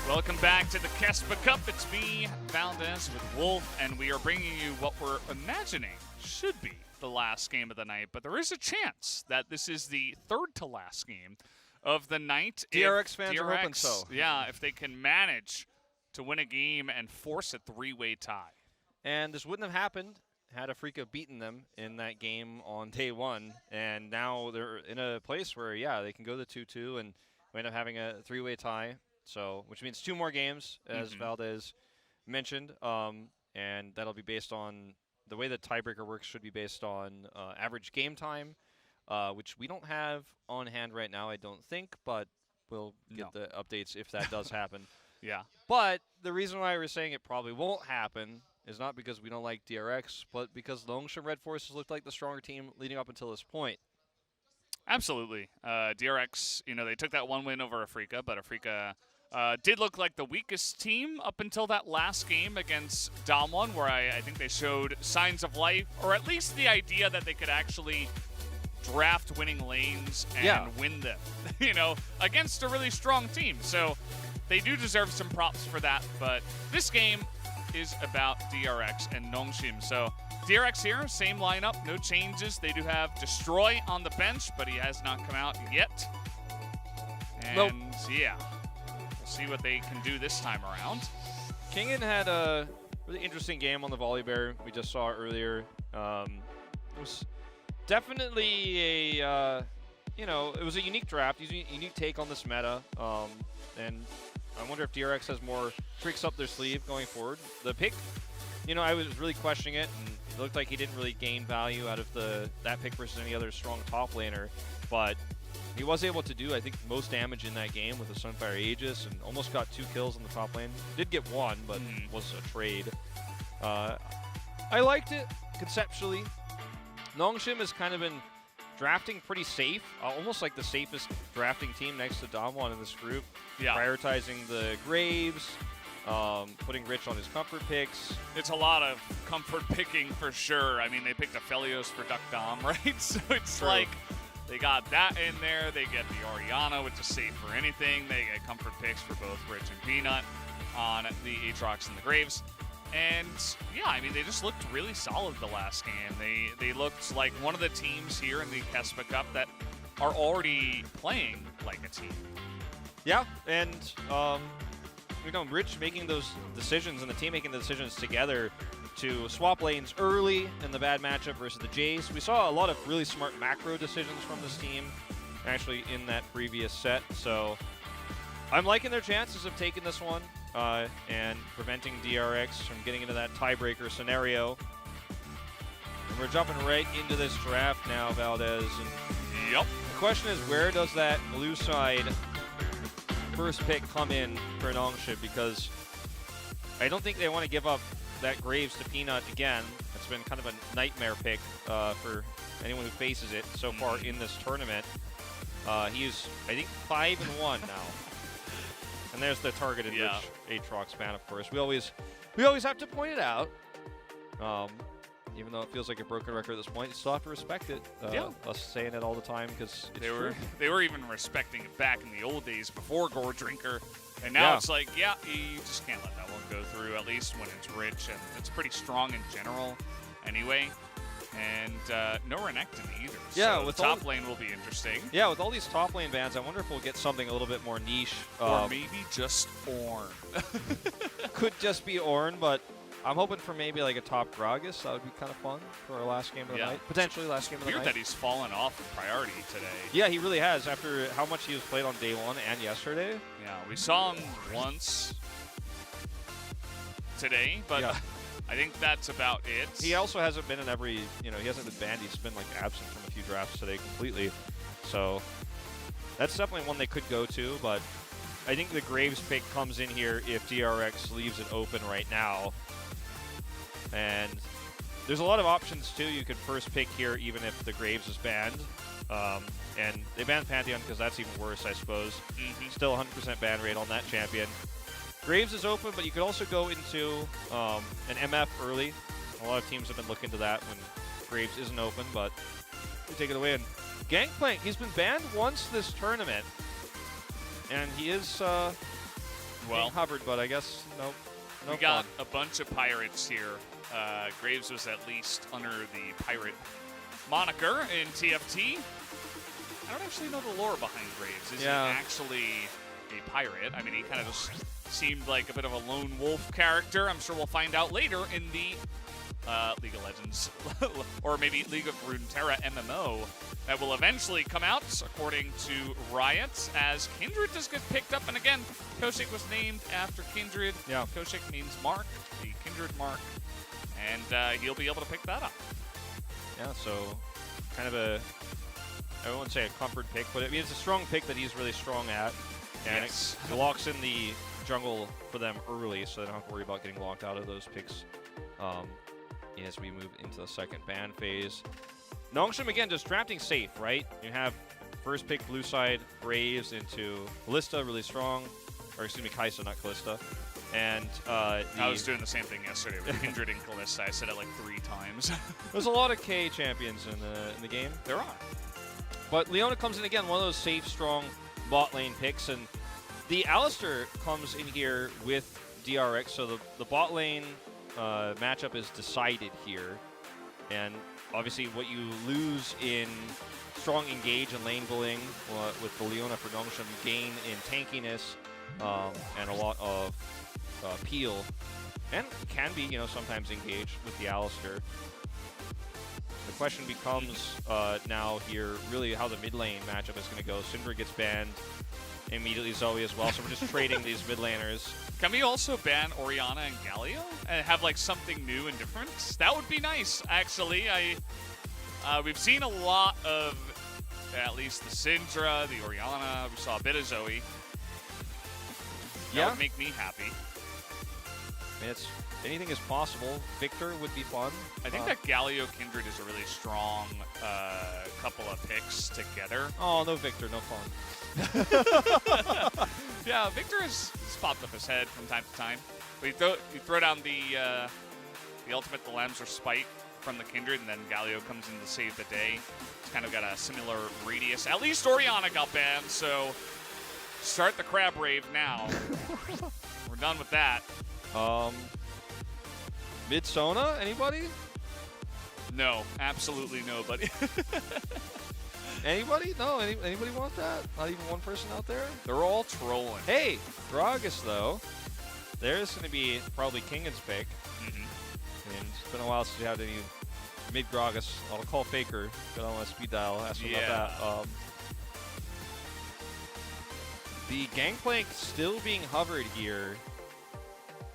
Welcome back to the KeSPA Cup. It's me, Valdez, with Wolf, and we are bringing you what we're imagining should be the last game of the night, but there is a chance that this is the third to last game of the night. DRX fans are hoping so. Yeah, if they can manage to win a game and force a three-way tie. And this wouldn't have happened had Afrika beaten them in that game on day one, and now they're in a place where, yeah, they can go to 2-2 and end up having a three-way tie. So, which means 2 more games, as Valdez mentioned, and that'll be based on the way the tiebreaker works. Should be based on average game time, which we don't have on hand right now, I don't think, but we'll get the updates if that does happen. Yeah. But the reason why we're saying it probably won't happen is not because we don't like DRX, but because NONGSHIM Red Forces looked like the stronger team leading up until this point. Absolutely. DRX, they took that one win over Afrika, but Afrika did look like the weakest team up until that last game against Damwon, where I think they showed signs of life, or at least the idea that they could actually draft winning lanes and win them, against a really strong team. So they do deserve some props for that, but this game is about DRX and NONGSHIM. So DRX here, same lineup, no changes. They do have Destroy on the bench, but he has not come out yet. And yeah, we'll see what they can do this time around. Kingen had a really interesting game on the volley bear we just saw earlier. It was definitely a, it was a unique draft, a unique take on this meta. And I wonder if DRX has more tricks up their sleeve going forward. The pick, I was really questioning it, and it looked like he didn't really gain value out of that pick versus any other strong top laner. But he was able to do, I think, most damage in that game with the Sunfire Aegis, and almost got 2 kills in the top lane. Did get 1, but was a trade. I liked it conceptually. NONGSHIM has kind of been drafting pretty safe, almost like the safest drafting team next to Damwon in this group. Yeah. Prioritizing the Graves, putting Rich on his comfort picks. It's a lot of comfort picking for sure. I mean, they picked a Felios for Duck Dom, right? So it's like they got that in there. They get the Orianna, which is safe for anything. They get comfort picks for both Rich and Peanut on the Aatrox and the Graves. And, yeah, I mean, they just looked really solid the last game. They looked like one of the teams here in the KeSPA Cup that are already playing like a team. Yeah, and, Rich making those decisions and the team making the decisions together to swap lanes early in the bad matchup versus the Jace. We saw a lot of really smart macro decisions from this team actually in that previous set. So I'm liking their chances of taking this one. And preventing DRX from getting into that tiebreaker scenario. And we're jumping right into this draft now, Valdez. And yep. The question is, where does that blue side first pick come in for NONGSHIM? Because I don't think they want to give up that Graves to Peanut again. That's been kind of a nightmare pick for anyone who faces it so far in this tournament. He's, I think, 5-1 now. And there's the targeted Rich Aatrox ban, of course. We always have to point it out. Even though it feels like a broken record at this point, you still have to respect it. Us saying it all the time because they were even respecting it back in the old days before Gore Drinker. And now it's like, you just can't let that one go through, at least when it's Rich. And it's pretty strong in general anyway. And no Renekton either. Yeah, so with the top lane will be interesting. Yeah, with all these top lane bans, I wonder if we'll get something a little bit more niche. Or maybe just Ornn. Could just be Ornn, but I'm hoping for maybe like a top Gragas. That would be kind of fun for our last game of the night. Potentially last game of the night. Weird that he's fallen off of priority today. Yeah, he really has after how much he was played on day 1 and yesterday. Yeah, we saw him once today, but I think that's about it. He also hasn't been in every, he hasn't been banned. He's been like absent from a few drafts today completely. So that's definitely one they could go to, but I think the Graves pick comes in here if DRX leaves it open right now. And there's a lot of options too. You could first pick here even if the Graves is banned. And they banned Pantheon because that's even worse, I suppose. Still 100% ban rate on that champion. Graves is open, but you could also go into an MF early. A lot of teams have been looking to that when Graves isn't open, but you take it away. And Gangplank, he's been banned once this tournament, and he is Well, being hovered, but I guess nope. No we got fun. a bunch of pirates here. Graves was at least under the pirate moniker in TFT. I don't actually know the lore behind Graves. Is he actually a pirate? I mean, he kind of just seemed like a bit of a lone wolf character. I'm sure we'll find out later in the League of Legends, or maybe League of Runeterra MMO that will eventually come out, according to Riot, as Kindred just gets picked up. And again, Koshik was named after Kindred. Yeah. Koshik means mark, the Kindred mark, and he'll be able to pick that up. Yeah, so kind of I wouldn't say a comfort pick, but I mean, it's a strong pick that he's really strong at. And Yes. it locks in the jungle for them early, so they don't have to worry about getting locked out of those picks as we move into the second ban phase. NONGSHIM, again, just drafting safe, right? You have first pick blue side, Braves into Kalista, really strong. Or excuse me, Kai'Sa, not Kalista. And I was doing the same thing yesterday with Kindred and Kalista. I said it like 3 times. There's a lot of K champions in the game. There are. But Leona comes in again, one of those safe, strong bot lane picks. And the Alistar comes in here with DRX, so the bot lane matchup is decided here. And obviously what you lose in strong engage and lane bullying with the Leona for NONGSHIM, you gain in tankiness and a lot of peel. And can be, sometimes engaged with the Alistar. The question becomes now here really how the mid lane matchup is going to go. Syndra gets banned immediately, Zoe as well, so we're just trading these mid laners. Can we also ban Orianna and Galio and have like something new and different? That would be nice, actually. We've seen a lot of at least the Syndra, the Orianna. We saw a bit of Zoe. That would make me happy. I mean, anything is possible. Victor would be fun. I think that Galio Kindred is a really strong couple of picks together. Oh, no Victor, no fun. Yeah, Victor has popped up his head from time to time. But you throw down the ultimate, the Lambs or Spite from the Kindred, and then Galio comes in to save the day. It's kind of got a similar radius. At least Orianna got banned, so start the crab rave now. We're done with that. Mid Sona, anybody? No, absolutely nobody. Anybody? No, anybody want that? Not even one person out there? They're all trolling. Hey, Gragas though. There's going to be probably Kingan's pick. And it's been a while since we had any mid Gragas. I'll call Faker. Get on my speed dial. Ask him about that. The Gangplank still being hovered here.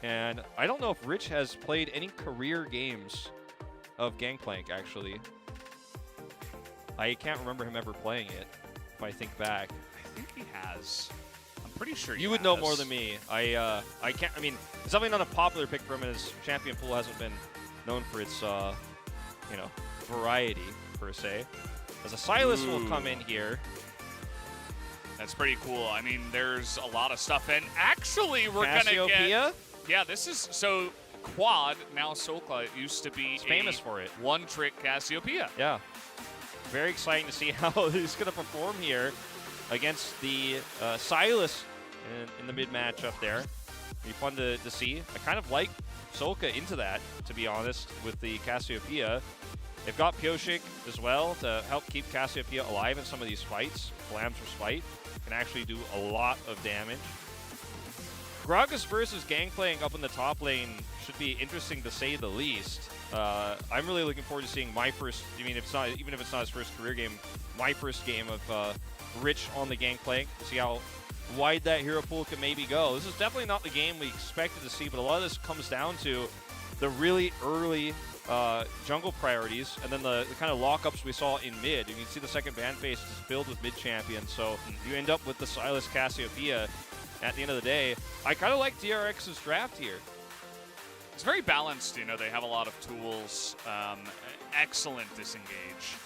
And I don't know if Rich has played any career games of Gangplank, actually. I can't remember him ever playing it, if I think back. I think he has. I'm pretty sure he You would know more than me. I can't, I mean, it's definitely not a popular pick for him, and his champion pool hasn't been known for its, variety, per se. As a Silas will come in here. That's pretty cool. I mean, there's a lot of stuff. And actually, we're going to get... Yeah, this is... So, Quad, now Solka, used to be famous for it. One-trick Cassiopeia. Yeah. Very exciting to see how he's going to perform here against the Silas in the mid matchup there. Be fun to see. I kind of like Solka into that, to be honest, with the Cassiopeia. They've got Pioshik as well to help keep Cassiopeia alive in some of these fights. Lambs for Spite can actually do a lot of damage. Gragas versus Gangplank up in the top lane should be interesting to say the least. I'm really looking forward to seeing my first, even if it's not his first career game, my first game of Rich on the Gangplank to see how wide that hero pool can maybe go. This is definitely not the game we expected to see, but a lot of this comes down to the really early jungle priorities and then the kind of lockups we saw in mid. You can see the second ban phase is filled with mid champions, so you end up with the Silas Cassiopeia at the end of the day. I kind of like DRX's draft here. It's very balanced, they have a lot of tools, excellent disengage.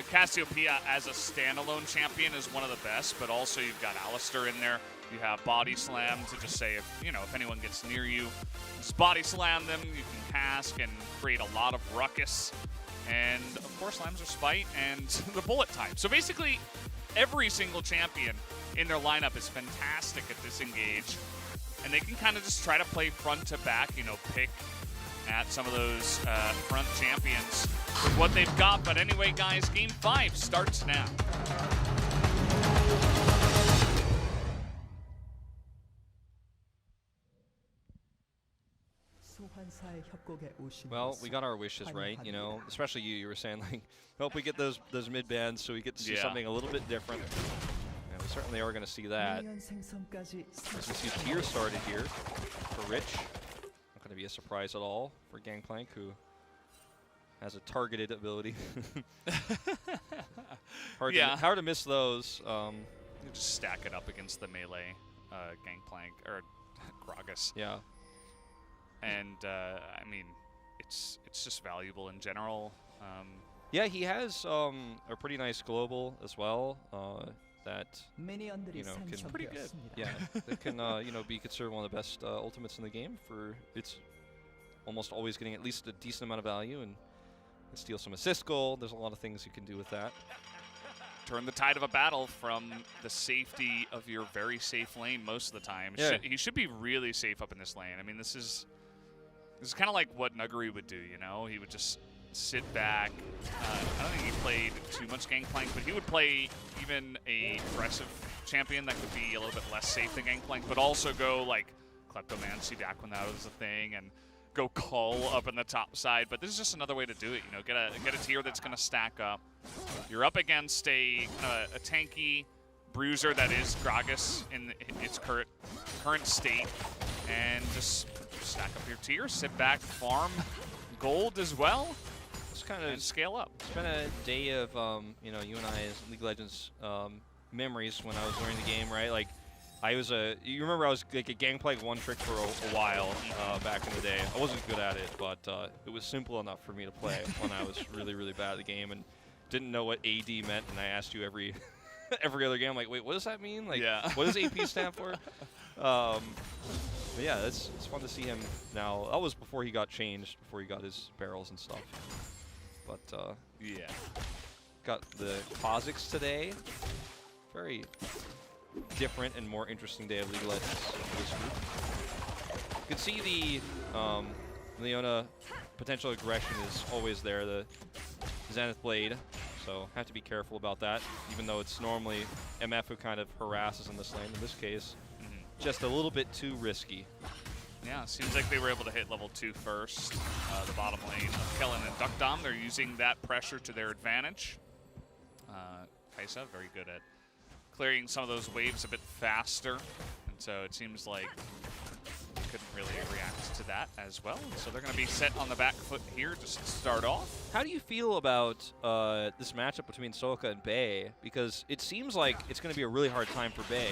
Cassiopeia as a standalone champion is one of the best, but also you've got Alistar in there. You have Body Slam to just say, if anyone gets near you, just Body Slam them. You can cask and create a lot of ruckus. And, of course, Lambs are Spite and the bullet time. So basically, every single champion in their lineup is fantastic at disengage. and they can kind of just try to play front to back, you know, pick at some of those front champions with what they've got. But anyway, guys, Game 5 starts now. Well, we got our wishes right, you know, especially you were saying, like, hope we get those mid bans so we get to see something a little bit different. And we certainly are going to see that. As we see tier started here for Rich. Not going to be a surprise at all for Gangplank, who has a targeted ability. hard to miss those. You just stack it up against the melee Gangplank, or Gragas. Yeah. And I mean, it's just valuable in general. Yeah, he has a pretty nice global as well. That can pretty good. Yeah, that can be considered one of the best ultimates in the game. For it's almost always getting at least a decent amount of value and steal some assist gold. There's a lot of things you can do with that. Turn the tide of a battle from the safety of your very safe lane most of the time. Yeah. He should be really safe up in this lane. I mean, this is kind of like what Nuguri would do, you know? He would just sit back. I don't think he played too much Gangplank, but he would play even a aggressive champion that could be a little bit less safe than Gangplank, but also go like Kleptomancy back when that was a thing, and go Cull up in the top side. But this is just another way to do it, you know, get a tier that's going to stack up. You're up against a tanky bruiser that is Gragas in its current state, and just stack up your tier, sit back, farm gold as well, and scale up. It's been a day of you and I as League of Legends memories when I was learning the game, right? Like, you remember I was like a Gangplank one trick for a while back in the day. I wasn't good at it, but it was simple enough for me to play when I was really, really bad at the game and didn't know what AD meant. And I asked you every other game, like, wait, what does that mean? Like, what does AP stand for? But yeah, it's fun to see him now. That was before he got changed, before he got his barrels and stuff. But yeah, got the Kha'Zix today. Very different and more interesting day of League of Legends for this group. You can see the Leona potential aggression is always there, the Zenith Blade, so have to be careful about that, even though it's normally MF who kind of harasses in this lane. In this case, just a little bit too risky. Yeah, seems like they were able to hit level 2 first. The bottom lane of Kellen and Duckdom, they're using that pressure to their advantage. KeSPA, very good at clearing some of those waves a bit faster, and so it seems like they couldn't really react to that as well. So they're going to be set on the back foot here just to start off. How do you feel about this matchup between Solka and Bay? Because it seems like it's going to be a really hard time for Bay,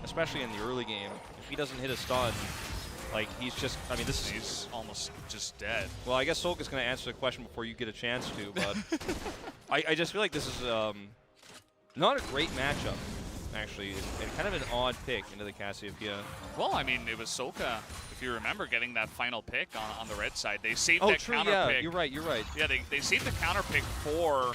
especially in the early game. If he doesn't hit a stun, like, he's just, I mean, he's almost just dead. Well, I guess Solka's going to answer the question before you get a chance to, but I just feel like this is not a great matchup, actually, and kind of an odd pick into the Cassiopeia. Well, I mean, it was Solka, if you remember, getting that final pick on the red side. They saved that counter pick. You're right. Yeah, they saved the counter pick for,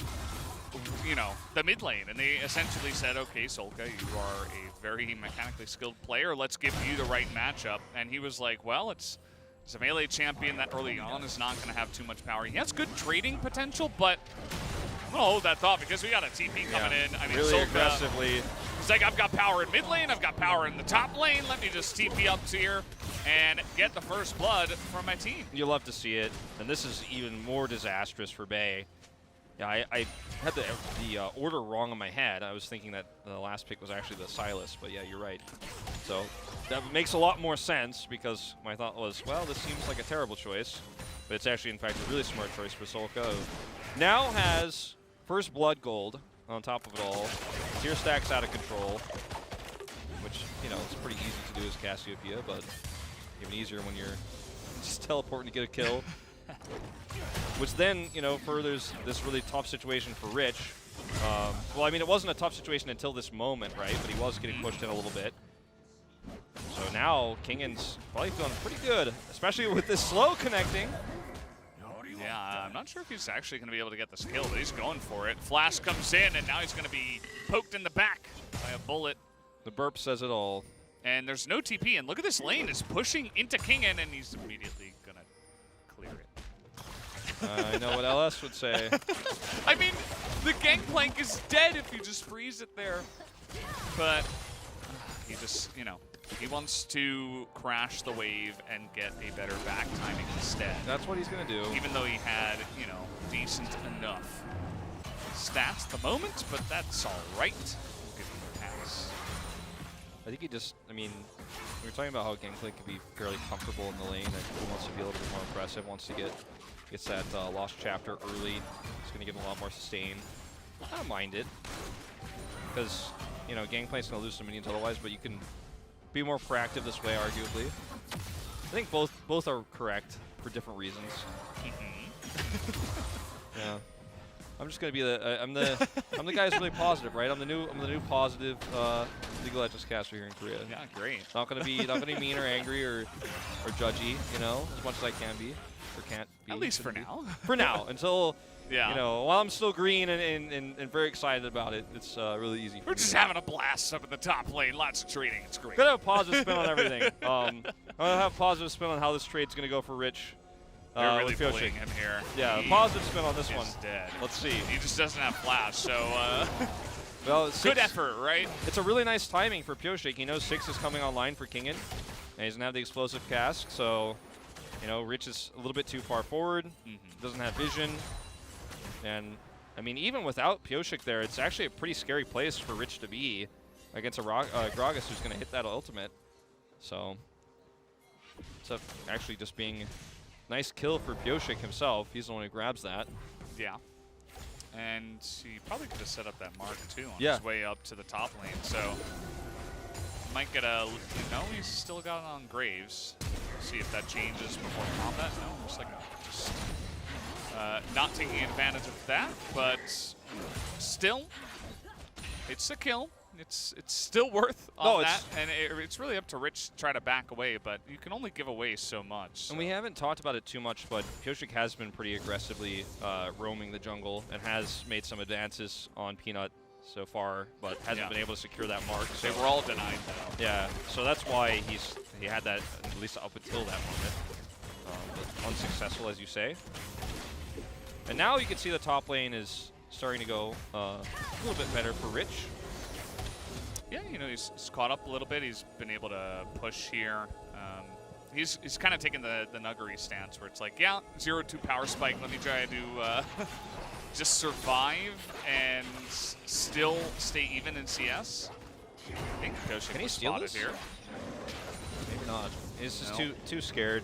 you know, the mid lane, and they essentially said, okay, Solka, you are a very mechanically skilled player. Let's give you the right matchup. And he was like, well, it's a melee champion that early on is not going to have too much power. He has good trading potential, but I'm going to hold that thought because we got a TP coming in. I mean, really Solka, aggressively. He's like, I've got power in mid lane, I've got power in the top lane. Let me just TP up here and get the first blood from my team. You'll love to see it, and this is even more disastrous for Bay. Yeah, I had the order wrong in my head. I was thinking that the last pick was actually the Silas, but yeah, you're right. So that makes a lot more sense because my thought was, well, this seems like a terrible choice, but it's actually, in fact, a really smart choice for Solka. Now has first blood gold on top of it all. Tier stack's out of control, which, you know, it's pretty easy to do as Cassiopeia, but even easier when you're just teleporting to get a kill. Which then, you know, furthers this really tough situation for Rich. Well, I mean, it wasn't a tough situation until this moment, right? But he was getting pushed in a little bit. So now, Kingan's probably feeling pretty good, especially with this slow connecting. Yeah, I'm not sure if he's actually going to be able to get this kill, but he's going for it. Flash comes in, and now he's going to be poked in the back by a bullet. The burp says it all. And there's no TP, and look at this lane. It's pushing into Kingen, and he's immediately going to clear it. I know what LS would say. I mean, the Gangplank is dead if you just freeze it there. But he just, you know, he wants to crash the wave and get a better back timing instead. That's what he's going to do. Even though he had, you know, decent enough stats at the moment, but that's all right. We'll give him a pass. I think he just, I mean, we were talking about how Gangplank can be fairly comfortable in the lane, and he wants to be a little bit more aggressive, wants to gets that lost chapter early. It's going to give him a lot more sustain. I don't mind it, because, you know, Gangplank's going to lose some minions otherwise, but you can be more proactive this way, arguably. I think both are correct for different reasons. Yeah. I'm just gonna be I'm the guy who's really positive, right? I'm the new positive League of Legends caster here in Korea. Yeah, great. Not gonna be mean or angry or judgy, you know, as much as I can be or can't be. At least for now. For now, until yeah. You know, while I'm still green and very excited about it, it's really easy. We're just having a blast up in the top lane. Lots of trading. It's great. Gonna have a positive spin on everything. I'm gonna have a positive spin on how this trade's gonna go for Rich. They're really bullying him here. Yeah, positive spin on this one. Dead. Let's see. He just doesn't have flash, so well, good effort, right? It's a really nice timing for Pyoshik. He knows 6 is coming online for Kingen, and he's gonna have the explosive cask. So, you know, Rich is a little bit too far forward. Doesn't have vision, and I mean, even without Pyoshik there, it's actually a pretty scary place for Rich to be against a Gragas who's gonna hit that ultimate. So, it's actually just being. Nice kill for Pyoshik himself. He's the one who grabs that. Yeah. And he probably could have set up that mark, too, on yeah. his way up to the top lane. So, might get a... No, he's still got it on Graves. See if that changes before combat. No, looks like just not taking advantage of that. But still, it's a kill. It's still worth all that, and it's really up to Rich to try to back away, but you can only give away so much. So. And we haven't talked about it too much, but Pyoshik has been pretty aggressively roaming the jungle and has made some advances on Peanut so far, but hasn't been able to secure that mark. So. They were all denied, though. Yeah, so that's why he had that, at least up until that moment. But unsuccessful, as you say. And now you can see the top lane is starting to go a little bit better for Rich. Yeah, you know, he's caught up a little bit. He's been able to push here. He's kind of taken the Nuggery stance where it's like, yeah, 0-2 power spike. Let me try to just survive and still stay even in CS. I think Can he steal this? Here. Maybe not. He's just too scared.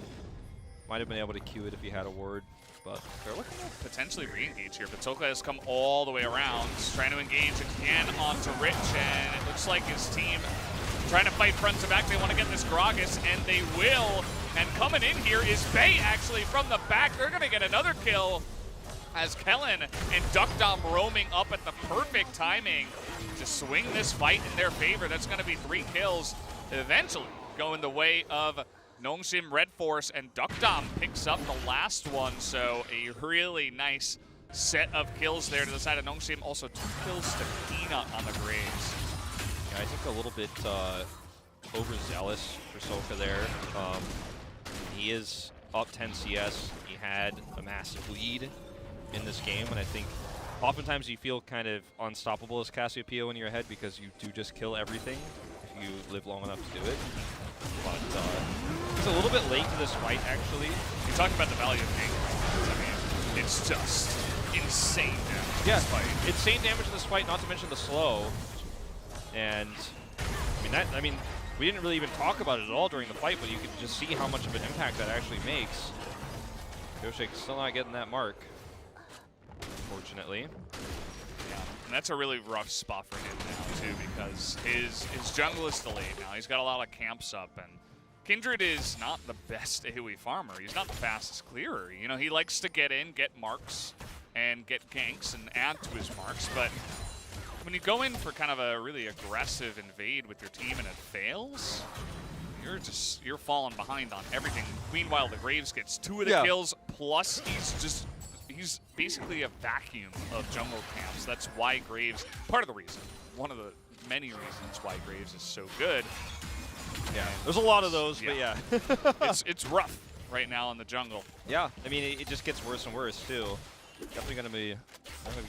Might have been able to Q it if he had a ward. But they're looking to potentially re-engage here. But Toka has come all the way around, trying to engage again onto Rich, and it looks like his team trying to fight front to back. They want to get this Gragas, and they will. And coming in here is Bay, actually, from the back. They're going to get another kill as Kellen and Duckdom roaming up at the perfect timing to swing this fight in their favor. That's going to be 3 kills eventually going the way of NONGSHIM, Red Force, and Duckdom picks up the last one, so a really nice set of kills there to the side of NONGSHIM. Also 2 kills to Peanut on the Graves. Yeah, I think a little bit overzealous for Soka there. He is up 10 CS. He had a massive lead in this game, and I think oftentimes you feel kind of unstoppable as Cassiopeia in your head because you do just kill everything if you live long enough to do it. But it's a little bit late to this fight, actually. You talk about the value of King. I mean, it's just insane damage in this fight. Insane damage in this fight, not to mention the slow. And I mean, we didn't really even talk about it at all during the fight, but you could just see how much of an impact that actually makes. Pyoshik's still not getting that mark, unfortunately. Yeah, and that's a really rough spot for him now, too, because his jungle is delayed now. He's got a lot of camps up, and Kindred is not the best AoE farmer. He's not the fastest clearer. You know, he likes to get in, get marks, and get ganks and add to his marks, but when you go in for kind of a really aggressive invade with your team and it fails, you're falling behind on everything. Meanwhile, the Graves gets 2 of the kills, plus he's basically a vacuum of jungle camps. That's why Graves, part of the reason, one of the many reasons why Graves is so good. Yeah, there's a lot of those, but yeah. it's rough right now in the jungle. Yeah, I mean, it just gets worse and worse, too. Definitely going to be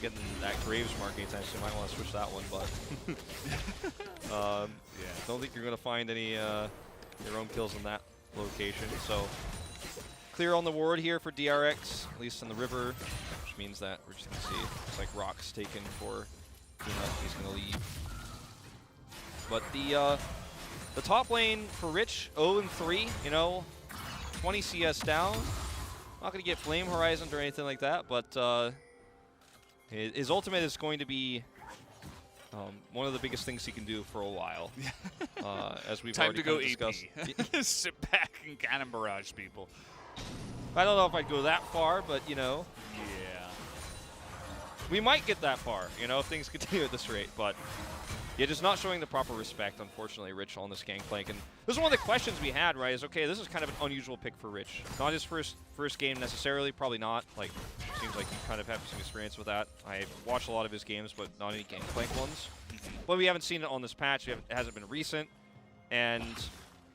getting that Graves mark anytime soon. Might want to switch that one, but don't think you're going to find any your own kills in that location. So clear on the ward here for DRX, at least in the river, which means that we're just going to see it's like rocks taken for Peanut. He's going to leave. But the top lane for Rich, 0-3, you know, 20 CS down. Not going to get Flame Horizon or anything like that, but his ultimate is going to be one of the biggest things he can do for a while. As we've already kind of discussed. AP. Sit back and cannon barrage people. I don't know if I'd go that far, but you know. Yeah. We might get that far, you know, if things continue at this rate, but yeah, just not showing the proper respect, unfortunately, Rich, on this Gangplank. And this is one of the questions we had, right, is, okay, this is kind of an unusual pick for Rich. Not his first game necessarily, probably not. Like, seems like you kind of have some experience with that. I've watched a lot of his games, but not any Gangplank ones. But we haven't seen it on this patch. It hasn't been recent. And,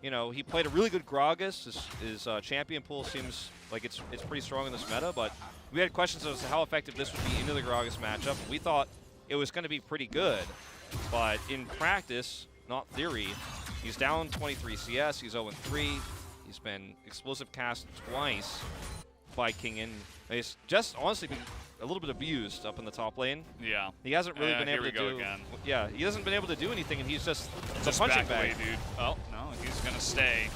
you know, he played a really good Gragas. His champion pool seems like it's pretty strong in this meta, but we had questions as to how effective this would be into the Gragas matchup. We thought it was going to be pretty good. But in practice, not theory, he's down 23 CS, he's 0-3, he's been explosive cast twice by Kingin. He's just honestly been a little bit abused up in the top lane. Yeah. He hasn't really been able to do. Again. Yeah, he hasn't been able to do anything, and he's just a Just punching back bag. away, dude. Oh, no, he's going to stay.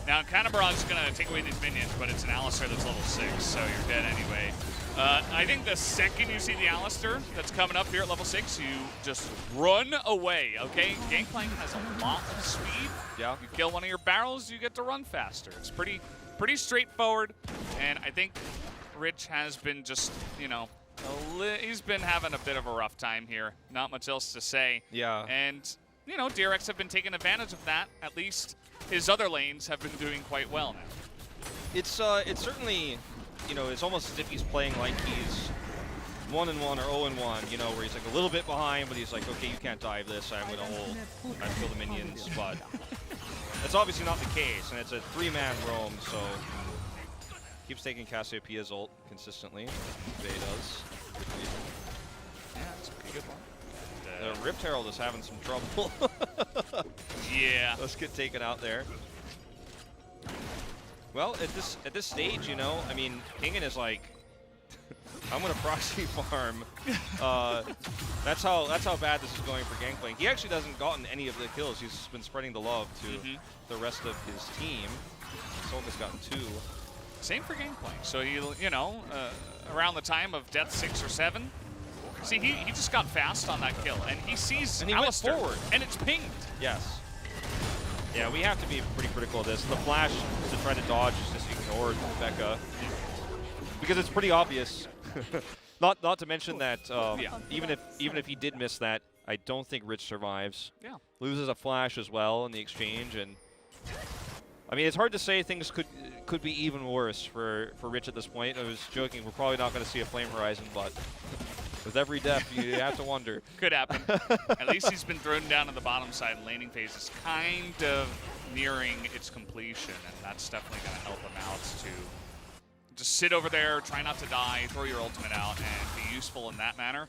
Now, Cannon Barrage is going to take away these minions, but it's an Alistar that's level 6, so you're dead anyway. I think the second you see the Alistar that's coming up here at level 6, you just run away, okay? Gangplank has a lot of speed. Yeah. You kill one of your barrels, you get to run faster. It's pretty straightforward, and I think Rich has been just, you know, he's been having a bit of a rough time here. Not much else to say. Yeah. And, you know, DRX have been taking advantage of that. At least his other lanes have been doing quite well now. It's certainly, you know, it's almost as if he's playing like he's 1-1 or 0-1, you know, where he's like a little bit behind, but he's like, okay, you can't dive this, I'm going to hold, I kill the minions, but that's obviously not the case, and it's a 3-man roam, so keeps taking Cassiopeia's ult consistently. Bay does. Yeah, it's a pretty good one. The Rift Herald is having some trouble. Yeah. Let's get taken out there. Well, at this stage, you know, I mean, Kingen is like, I'm gonna proxy farm. That's how bad this is going for Gangplank. He actually hasn't gotten any of the kills. He's been spreading the love to the rest of his team. Solka's gotten 2. Same for Gangplank. So he, you know, around the time of death 6 or 7. See, he just got fast on that kill, and he sees and he Alistar, went forward, and it's pinged. Yes. Yeah, we have to be pretty critical of this. The flash to try to dodge is just ignored Becca because it's pretty obvious. not to mention that even if he did miss that, I don't think Rich survives. Yeah. Loses a flash as well in the exchange, and I mean it's hard to say things could be even worse for Rich at this point. I was joking, we're probably not going to see a Flame Horizon, but with every death, you have to wonder. Could happen. At least he's been thrown down to the bottom side, and laning phase is kind of nearing its completion, and that's definitely going to help him out to just sit over there, try not to die, throw your ultimate out, and be useful in that manner.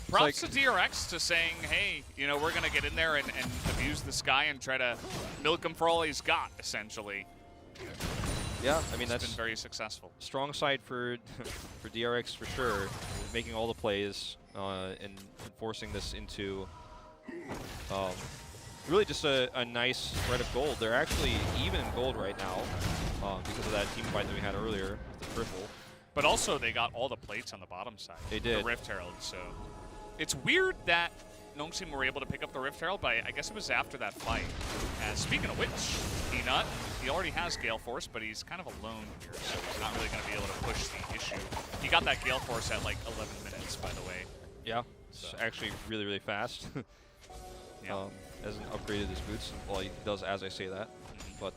Props to DRX to saying, hey, you know, we're going to get in there and abuse this guy and try to milk him for all he's got, essentially. Yeah, I mean, It's that's been very successful. Strong side for DRX for sure, making all the plays and forcing this into really just a nice spread of gold. They're actually even in gold right now because of that team fight that we had earlier with the triple. But also, they got all the plates on the bottom side. They did. The Rift Herald, so it's weird that NONGSHIM were able to pick up the Rift Herald, but I guess it was after that fight. And speaking of which, Peanut, he already has Gale Force, but he's kind of alone here, so he's not really going to be able to push the issue. He got that Gale Force at like 11 minutes, by the way. Yeah, it's actually really, really fast. Yeah. Hasn't upgraded his boots. Well, he does as I say that. But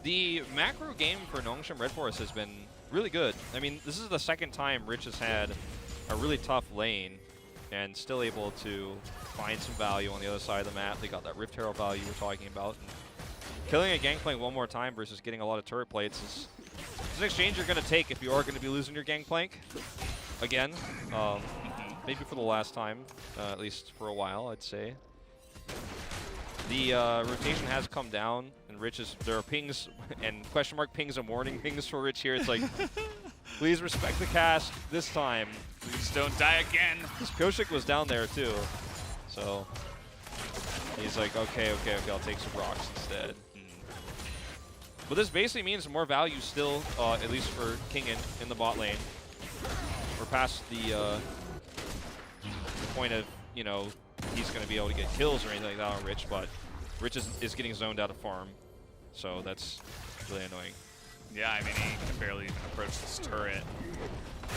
the macro game for NONGSHIM Red Forest has been really good. I mean, this is the second time Rich has had a really tough lane. and still able to find some value on the other side of the map. They got that Rift Herald value we're talking about. And killing a Gangplank one more time versus getting a lot of turret plates is an exchange you're going to take if you are going to be losing your Gangplank again. Maybe for the last time, at least for a while, I'd say. The rotation has come down, and Rich is, there are pings and question mark pings and warning pings for Rich here. It's like, please respect the cast this time. Please don't die again. Because Koshik was down there too. So he's like, okay, I'll take some rocks instead. But this basically means more value still, at least for Kingen in the bot lane. We're past the point of, you know, he's going to be able to get kills or anything like that on Rich, but Rich is getting zoned out of farm. So that's really annoying. Yeah, I mean, he can barely even approach this turret.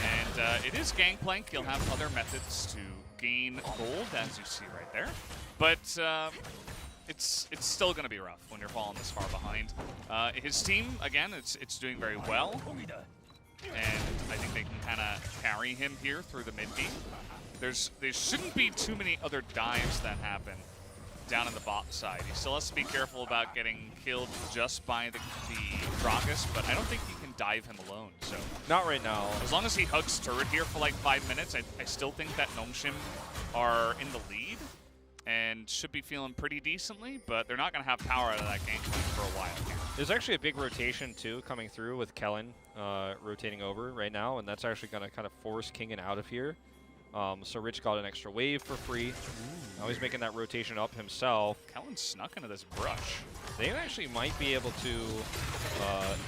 And it is Gangplank. You'll have other methods to gain gold, as you see right there. But it's still going to be rough when you're falling this far behind. His team, again, it's doing very well. And I think they can kind of carry him here through the mid game. There shouldn't be too many other dives that happen down in the bot side. He still has to be careful about getting killed just by the Gragas, but I don't think you can dive him alone. So not right now. As long as he hugs turret here for like 5 minutes, I still think that NONGSHIM are in the lead and should be feeling pretty decently, but they're not going to have power out of that game for a while here. There's actually a big rotation too coming through with Kellen rotating over right now, and that's actually going to kind of force Kingen out of here. So Rich got an extra wave for free. Now he's making that rotation up himself. Kellen snuck into this brush. They actually might be able to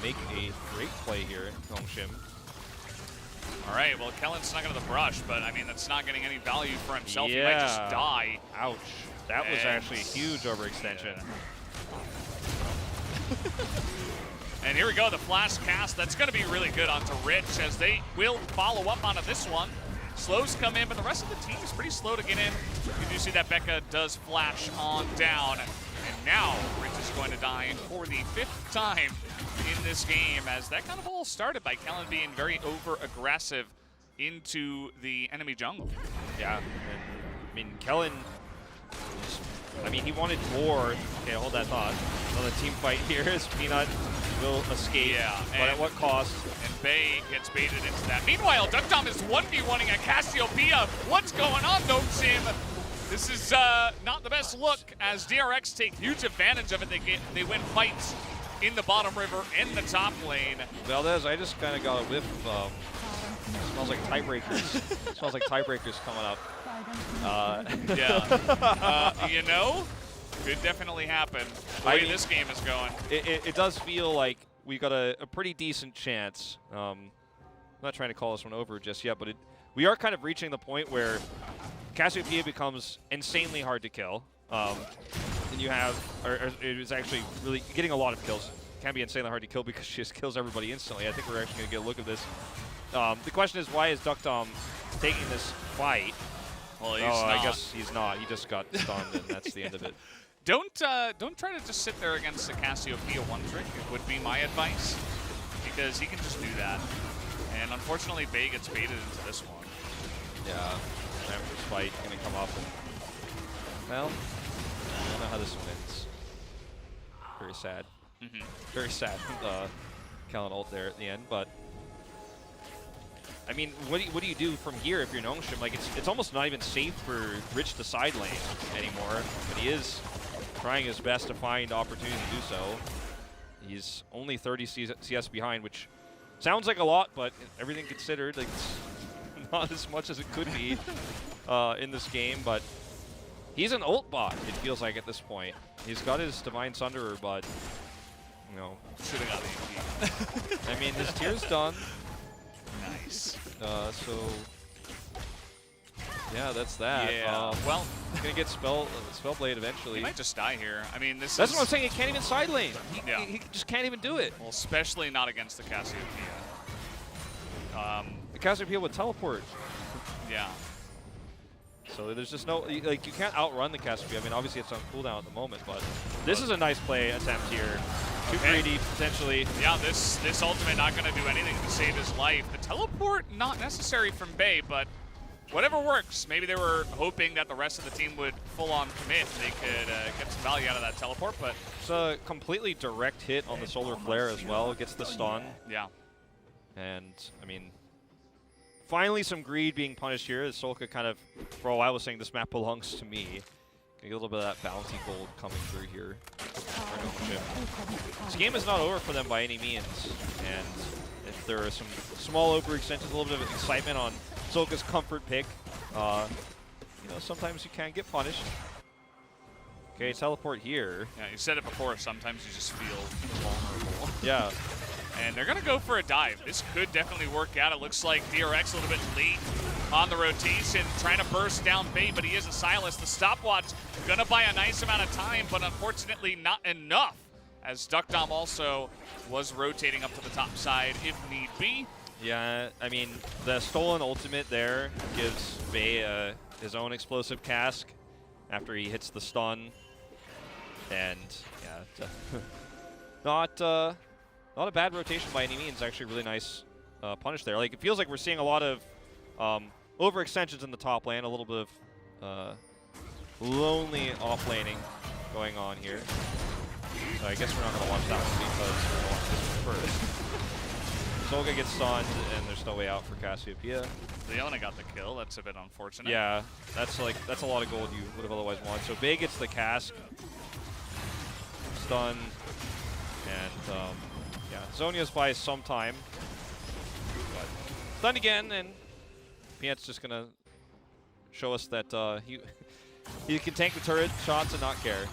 make a great play here, NONGSHIM. All right, well, Kellen snuck into the brush, but I mean, that's not getting any value for himself. Yeah. He might just die. Ouch. That was actually a huge overextension. Yeah. And here we go, the flash cast. That's going to be really good onto Rich, as they will follow up onto this one. Slows come in, but the rest of the team is pretty slow to get in. You do see that Becca does flash on down. And now Rich is going to die for the 5th time in this game, as that kind of all started by Kellen being very over-aggressive into the enemy jungle. Yeah, and, I mean, Kellen, I mean, he wanted more. Okay, hold that thought. Another team fight here as Peanut will escape, but at what cost? And Bay gets baited into that. Meanwhile, Duckdom is 1v1ing a Cassiopeia. What's going on, NONGSHIM? This is not the best look, as DRX take huge advantage of it. They win fights in the bottom river and the top lane. Valdez, I just kind of got a whiff of, smells like tiebreakers. Smells like tiebreakers coming up. Yeah. You know, could definitely happen the way this game is going. It does feel like we got a pretty decent chance. I'm not trying to call this one over just yet, but we are kind of reaching the point where Cassiopeia becomes insanely hard to kill. And you have, or it is actually really getting a lot of kills. It can be insanely hard to kill because she just kills everybody instantly. I think we're actually going to get a look at this. The question is, why is Duckdom taking this fight? Well, he's not. I guess he's not. He just got stunned, and that's the end of it. Don't try to just sit there against the Cassiopeia one trick. It would be my advice, because he can just do that. And unfortunately, Bay gets baited into this one. Yeah, Amber's fight going to come up, and well, I don't know how this one ends. Very sad. Very sad. Kellen ult there at the end, but I mean, what do you do from here if you're NONGSHIM? Like, it's almost not even safe for Rich to side lane anymore, but he is trying his best to find opportunity to do so. He's only 30 CS behind, which sounds like a lot, but everything considered, like, it's not as much as it could be in this game. But he's an ult bot, it feels like, at this point. He's got his Divine Sunderer, but, you know. Should have got the AP. I mean, his tier's done. Nice. So, yeah, that's that. Yeah. Well, he's gonna get Spellblade eventually. He might just die here. I mean, that's what I'm saying. He can't even side lane. He just can't even do it. Well, especially not against the Cassiopeia. The Cassiopeia would teleport. Yeah. So there's just no, like, you can't outrun the Cassiopeia. I mean, obviously it's on cooldown at the moment, but this is a nice play attempt here. Too greedy, potentially. Yeah, this ultimate not going to do anything to save his life. The teleport, not necessary from Bay, but whatever works. Maybe they were hoping that the rest of the team would full-on commit and they could get some value out of that teleport, but... It's a completely direct hit on the solar flare as well. Gets the stun. Yeah. And, I mean, finally some greed being punished here as Solka kind of, for a while, was saying this map belongs to me. Get a little bit of that bounty gold coming through here. This game is not over for them by any means. And if there are some small overextensions, a little bit of excitement on Solka's comfort pick, you know, sometimes you can get punished. Okay, teleport here. Yeah, you said it before, sometimes you just feel vulnerable. Yeah. And they're going to go for a dive. This could definitely work out. It looks like DRX a little bit late on the rotation, trying to burst down bait, but he is a Silas. The stopwatch going to buy a nice amount of time, but unfortunately not enough, as Duckdom also was rotating up to the top side if need be. Yeah, I mean, the stolen ultimate there gives Vey his own explosive cask after he hits the stun. And, yeah, not a bad rotation by any means. Actually, really nice punish there. Like, it feels like we're seeing a lot of overextensions in the top lane, a little bit of lonely off-laning going on here. So I guess we're not going to watch that one because we're going to watch this one first. Solga gets stunned, and there's no way out for KeSPA. Leona got the kill. That's a bit unfortunate. Yeah, that's a lot of gold you would have otherwise wanted. So Vey gets the cask, stun, and yeah, Zhonya's buys some time. But stunned again, and Piet's just gonna show us that he can tank the turret shots and not care.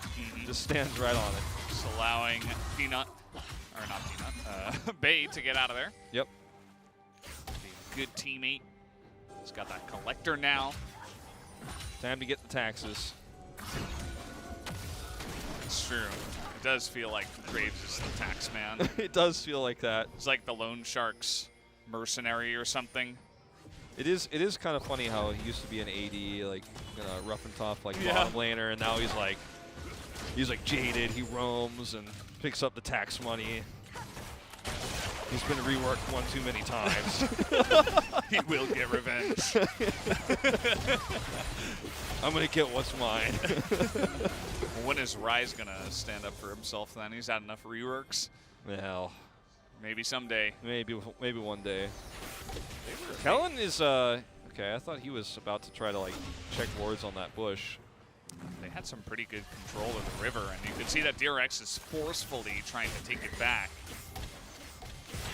Just stands right on it. Just allowing Peanut, or not Peanut, Bey to get out of there. Yep. Be a good teammate. He's got that collector now. Time to get the taxes. It's true. It does feel like Graves is the tax man. It does feel like that. It's like the Loan Sharks mercenary or something. It is kind of funny how he used to be an AD, like rough and tough, like Yeah. bottom laner, and now he's like jaded. He roams and picks up the tax money. He's been reworked one too many times. He will get revenge. I'm gonna get what's mine. When is Rise gonna stand up for himself then? He's had enough reworks. Well, Maybe someday. maybe one day. Kellen is okay. I thought he was about to try to like check wards on that bush. They had some pretty good control of the river, and you can see that DRX is forcefully trying to take it back.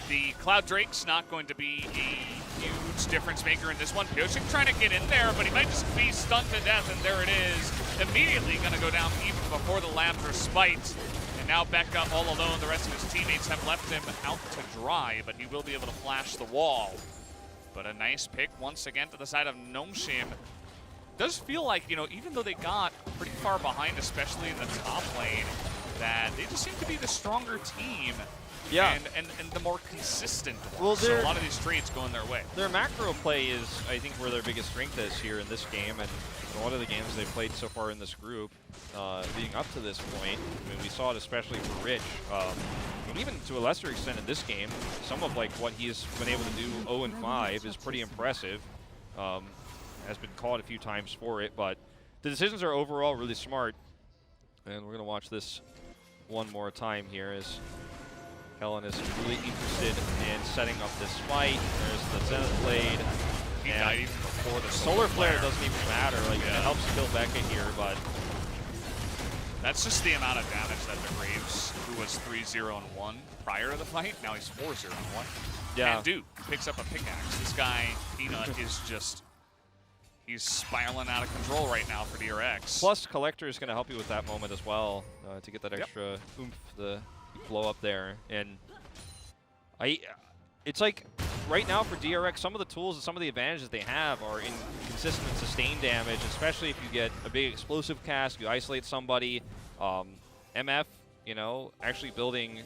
The Cloud Drake's not going to be a huge difference maker in this one. Piochik trying to get in there, but he might just be stunned to death, and there it is. Immediately going to go down even before the Labs are spiked. And now Becca all alone. The rest of his teammates have left him out to dry, but he will be able to flash the wall. But a nice pick once again to the side of NONGSHIM. Does feel like, you know, even though they got pretty far behind, especially in the top lane, that they just seem to be the stronger team. Yeah. And the more consistent one. Well, so a lot of these trades going their way. Their macro play is, I think, where their biggest strength is here in this game, and a lot of the games they've played so far in this group, leading up to this point. I mean, we saw it especially for Rich, and even to a lesser extent in this game. Some of like what he's been able to do 0-5 is pretty impressive. Has been caught a few times for it, but the decisions are overall really smart. And we're gonna watch this one more time here as Helen is really interested in setting up this fight. There's the Zenith Blade. He died even before the Solar Flare doesn't even matter. Like, Yeah. it helps kill Becca here, but That's just the amount of damage that the Graves, who was 3-0-1 prior to the fight, now he's 4-0-1. yeah. Can do. Picks up a pickaxe. This guy, Peanut, is just, he's spiraling out of control right now for DRX. Plus, Collector is going to help you with that moment as well to get that Yep. extra oomph, the blow up there. And it's like right now for DRX, some of the tools and some of the advantages they have are in consistent and sustained damage, especially if you get a big explosive cast, you isolate somebody. MF, you know, actually building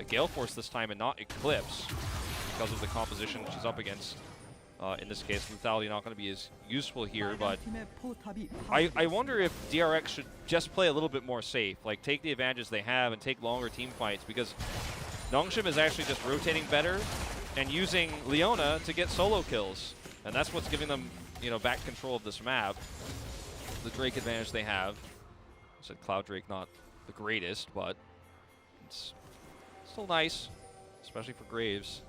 Gale Force this time and not Eclipse because of the composition she's up against. In this case, lethality not going to be as useful here, but I wonder if DRX should just play a little bit more safe, like take the advantages they have and take longer team fights, because NONGSHIM is actually just rotating better and using Leona to get solo kills, and that's what's giving them back control of this map. The Drake advantage they have. I said Cloud Drake not the greatest, but it's still nice, especially for Graves.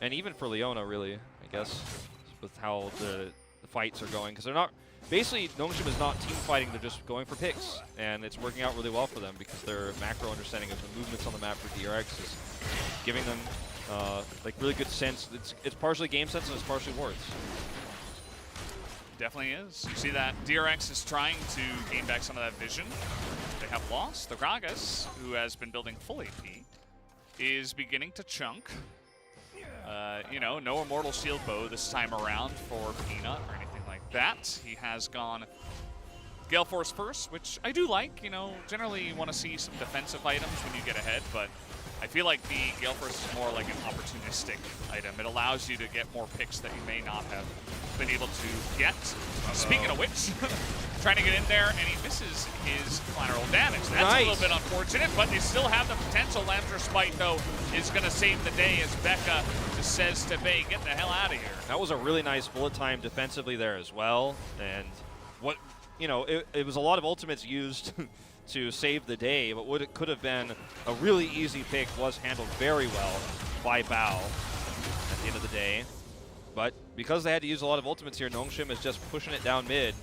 And even for Leona, really, I guess, with how the fights are going. Because they're not, basically, NONGSHIM is not team fighting, they're just going for picks. And it's working out really well for them because their macro understanding of the movements on the map for DRX is giving them like really good sense. It's partially game sense and it's partially wards. Definitely is. You see that DRX is trying to gain back some of that vision they have lost. The Gragas, who has been building full AP, is beginning to chunk. No Immortal Shield Bow this time around for Peanut or anything like that. He has gone Gale Force first, which I do like. Generally you want to see some defensive items when you get ahead, but I feel like the Gale Force is more like an opportunistic item. It allows you to get more picks that you may not have been able to get. Speaking of which, trying to get in there, and he misses his collateral damage. That's a little bit unfortunate, but they still have the potential. Lambster Spite, though, is going to save the day as Becca just says to Bay, get the hell out of here. That was a really nice bullet time defensively there as well. And what, it was a lot of ultimates used to save the day, but what it could have been a really easy pick was handled very well by Bao at the end of the day. But because they had to use a lot of ultimates here, NONGSHIM is just pushing it down mid.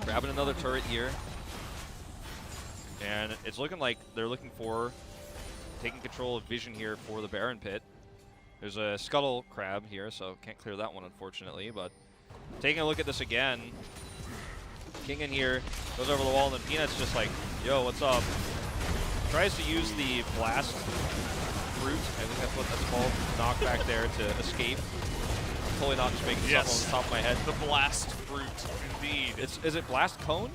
Grabbing another turret here. And it's looking like they're looking for taking control of vision here for the Baron Pit. There's a Scuttle Crab here, so can't clear that one unfortunately, but taking a look at this again. King in here, goes over the wall, and then Peanut's just like, yo, what's up? Tries to use the Blast Fruit, I think that's what that's called, knockback there to escape. I'm totally not just making stuff on the top of my head. The Blast Fruit, indeed. Is it Blast Cone?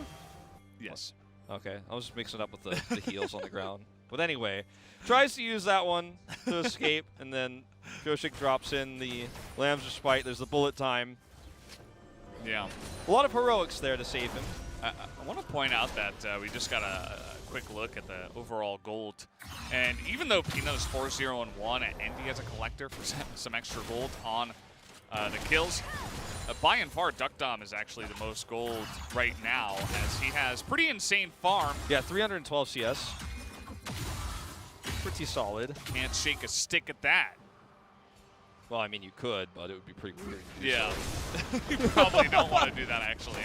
Yes. Okay, I was just mixing it up with the heels on the ground. But anyway, tries to use that one to escape, and then Koshik drops in the Lamb's Respite. There's the bullet time. Yeah. A lot of heroics there to save him. I want to point out that we just got a quick look at the overall gold. And even though Peanut is 4-0-1 and he has a collector for some extra gold on the kills, by and far, Duck Dom is actually the most gold right now, as he has pretty insane farm. Yeah, 312 CS. Pretty solid. Can't shake a stick at that. Well, I mean, you could, but it would be pretty weird. Yeah. You probably don't want to do that, actually.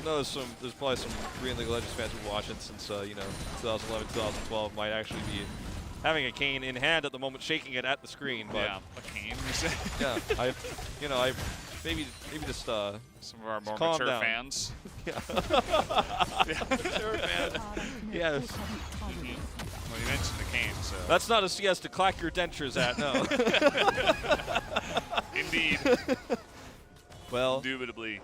No, there's probably some Korean League of Legends fans who watch it since, 2011, 2012 might actually be having a cane in hand at the moment, shaking it at the screen. But yeah, a cane. Yeah, I maybe just some of our more calm mature down. fans. Yeah. Mature fans. Yes. Well, you mentioned the cane, so. That's not a CS to clack your dentures at, no. Indeed. Well, indubitably.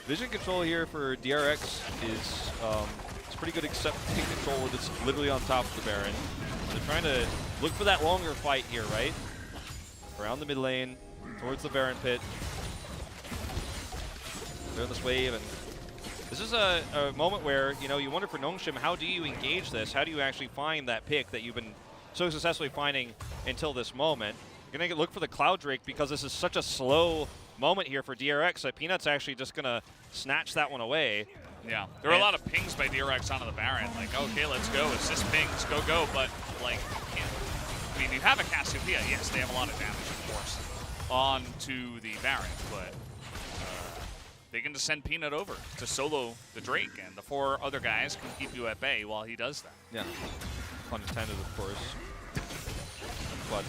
Vision control here for DRX is it's pretty good, except taking control with it's literally on top of the Baron. They're trying to look for that longer fight here, right? Around the mid lane, towards the Baron Pit. They're in this wave, and this is a moment where, you wonder for NONGSHIM, how do you engage this? How do you actually find that pick that you've been so successfully finding until this moment? You're going to look for the Cloud Drake because this is such a slow moment here for DRX that Peanut's actually just going to snatch that one away. Yeah, there are a lot of pings by DRX onto the Baron. Like, okay, let's go. Assist pings, go. But, like, you have a Cassiopeia. Yes, they have a lot of damage, of course, onto the Baron. But they can just send Peanut over to solo the Drake, and the 4 other guys can keep you at bay while he does that. Yeah, pun intended, of course. But,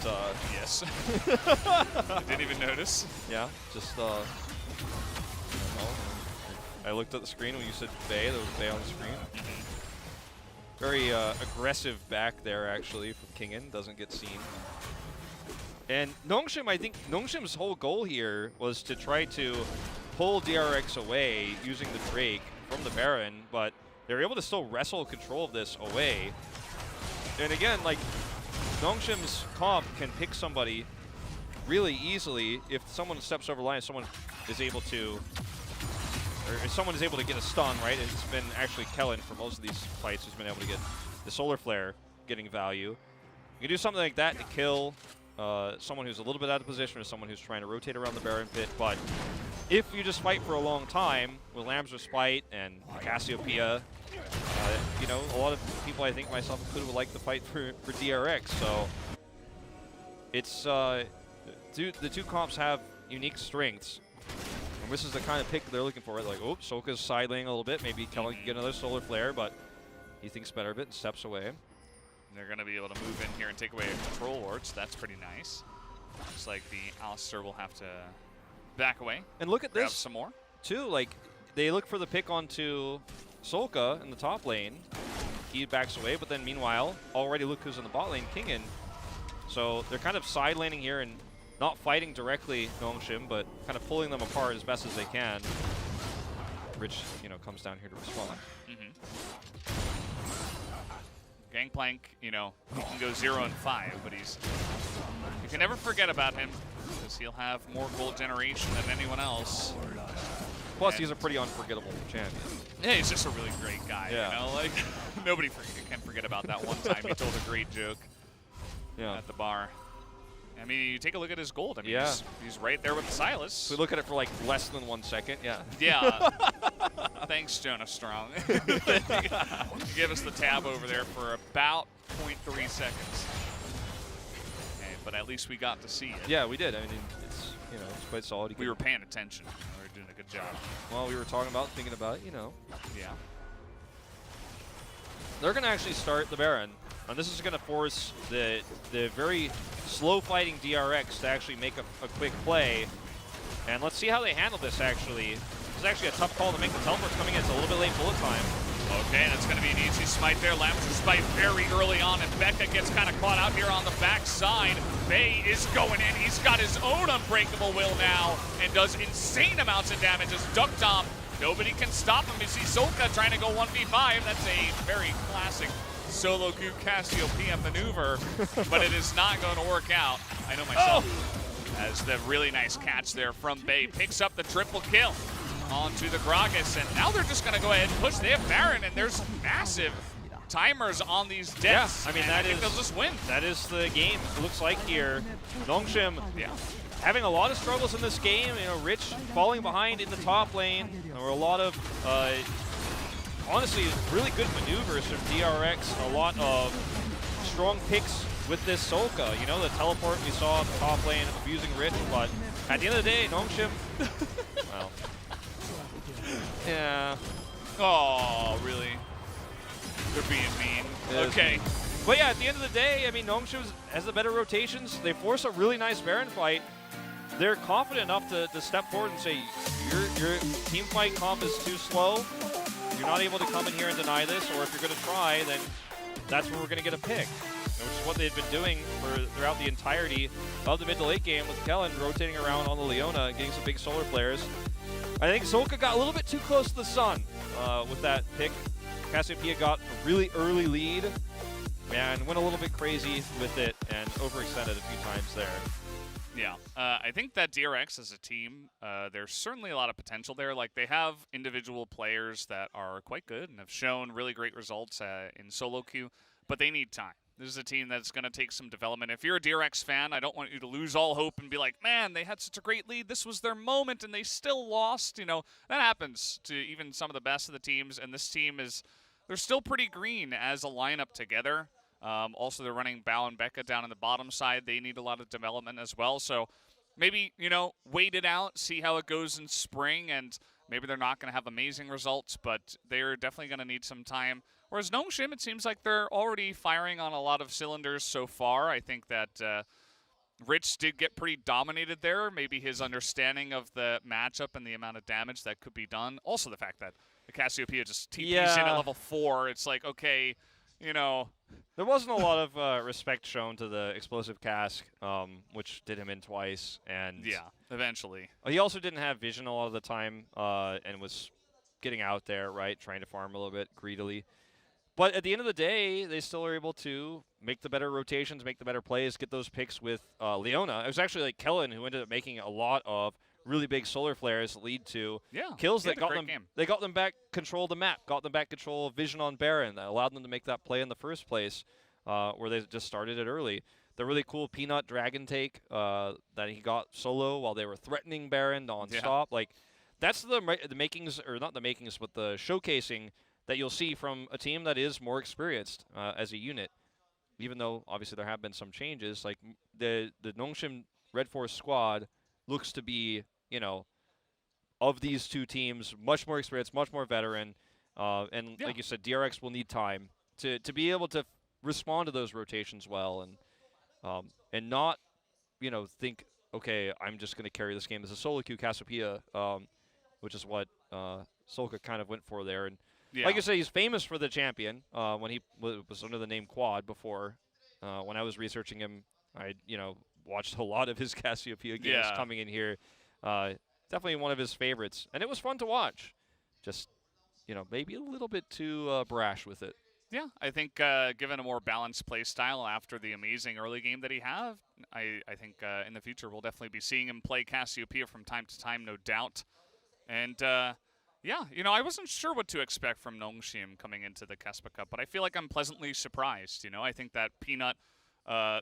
yes. I didn't even notice. Yeah, just, I don't know. I looked at the screen when you said Bay, there was Bay on the screen. Very aggressive back there, actually, from Kingen, doesn't get seen. And NONGSHIM, I think, NONGSHIM's whole goal here was to try to pull DRX away using the Drake from the Baron, but they're able to still wrestle control of this away. And again, like, NONGSHIM's comp can pick somebody really easily if someone steps over the line, someone is able to, or if someone is able to get a stun, right? It's been actually Kellen for most of these fights who's been able to get the Solar Flare getting value. You can do something like that to kill someone who's a little bit out of position or someone who's trying to rotate around the Baron pit. But if you just fight for a long time with Lamb's Respite and Cassiopeia, you know, a lot of people, I think myself included, would like the fight for DRX. So it's the two comps have unique strengths. And this is the kind of pick they're looking for. Right? Like, oh, Soka's side laning a little bit. Maybe Kellen can get another Solar Flare, but he thinks better of it and steps away. They're going to be able to move in here and take away a control ward, so that's pretty nice. Looks like the Alistair will have to back away. And look at grab this, some more. too. Like, they look for the pick onto Solka in the top lane. He backs away, but then meanwhile, already look who's in the bot lane, Kingen. So they're kind of side laning here and not fighting directly NONGSHIM, but kind of pulling them apart as best as they can. Rich, you know, comes down here to respond. Gangplank, you know, he can go 0-5, but you can never forget about him because he'll have more gold generation than anyone else. Plus, he's a pretty unforgettable champion. Yeah, he's just a really great guy, yeah. you know? Like, nobody can forget about that one time he told a great joke at the bar. I mean, you take a look at his gold. I mean, he's right there with the Silas. We look at it for like less than 1 second, yeah. Yeah. Thanks, Jonah Strong. Give us the tab over there for about 0.3 seconds. Okay, but at least we got to see it. Yeah, we did. I mean, it's, you know, it's quite solid. We were paying attention. We were doing a good job. Well, we were talking about, thinking about, you know. Yeah. They're going to actually start the Baron. And this is going to force the very slow-fighting DRX to actually make a quick play. And let's see how they handle this, actually. This is actually a tough call to make. The teleport's coming in. It's a little bit late bullet time. Okay, and it's going to be an easy smite there. Lamb's Respite very early on, and Becca gets kind of caught out here on the backside. Bay is going in. He's got his own Unbreakable Will now and does insane amounts of damage as Duck Dom. Nobody can stop him. You see Solka trying to go 1v5. That's a very classic solo queue Cassiopeia maneuver, but it is not going to work out. I know myself. As the really nice catch there from Bay picks up the triple kill onto the Gragas, and now they're just going to go ahead and push. They have Baron, and there's massive timers on these deaths. Yeah, I mean, I think they'll just win. That is the game. It looks like here, NONGSHIM having a lot of struggles in this game. You know, Rich falling behind in the top lane. There were a lot of honestly, really good maneuvers from DRX. A lot of strong picks with this Solka. You know, the teleport we saw in the top lane abusing Rich, but at the end of the day, NONGSHIM, well, yeah. Oh, really? They're being mean. Okay. But yeah, at the end of the day, I mean, NONGSHIM has the better rotations. They force a really nice Baron fight. They're confident enough to step forward and say, your team fight comp is too slow. You're not able to come in here and deny this, or if you're going to try, then that's where we're going to get a pick. Which is what they've been doing throughout the entirety of the mid to late game with Kellen rotating around on the Leona, getting some big solar flares. I think Solka got a little bit too close to the sun with that pick. Cassiopeia got a really early lead and went a little bit crazy with it and overextended a few times there. Yeah, I think that DRX as a team, there's certainly a lot of potential there. Like, they have individual players that are quite good and have shown really great results in solo queue, but they need time. This is a team that's going to take some development. If you're a DRX fan, I don't want you to lose all hope and be like, man, they had such a great lead. This was their moment, and they still lost. You know, that happens to even some of the best of the teams, and this team they're still pretty green as a lineup together. Also, they're running Bao and Becca down on the bottom side. They need a lot of development as well. So maybe, you know, wait it out, see how it goes in spring, and maybe they're not going to have amazing results, but they're definitely going to need some time. Whereas NONGSHIM, it seems like they're already firing on a lot of cylinders so far. I think that Rich did get pretty dominated there. Maybe his understanding of the matchup and the amount of damage that could be done. Also the fact that the Cassiopeia just TPs in at level 4. It's like, okay, you know. There wasn't a lot of respect shown to the explosive cask, which did him in twice. And yeah, eventually. He also didn't have vision a lot of the time and was getting out there, right, trying to farm a little bit greedily. But at the end of the day, they still are able to make the better rotations, make the better plays, get those picks with Leona. It was actually like Kellen who ended up making a lot of really big solar flares lead to kills that got them. They got them back control of the map, got them back control of vision on Baron. That allowed them to make that play in the first place, where they just started it early. the really cool Peanut Dragon take that he got solo while they were threatening Baron nonstop. Like, that's the makings, or not the makings, but the showcasing that you'll see from a team that is more experienced as a unit. Even though, obviously, there have been some changes. Like, the NONGSHIM Red Force squad looks to be, you know, of these two teams, much more experienced, much more veteran. And like you said, DRX will need time to be able to respond to those rotations well and not, you know, think, okay, I'm just going to carry this game as a solo queue KeSPA, which is what Solka kind of went for there. And like I said, he's famous for the champion when he was under the name Quad before. When I was researching him, I, you know, watched a lot of his KeSPA games coming in here. Definitely one of his favorites. And it was fun to watch. Just, you know, maybe a little bit too brash with it. Yeah, I think given a more balanced play style after the amazing early game that he had, I think in the future we'll definitely be seeing him play KeSPA from time to time, no doubt. And yeah, you know, I wasn't sure what to expect from NONGSHIM coming into the KeSPA Cup, but I feel like I'm pleasantly surprised. You know, I think that Peanut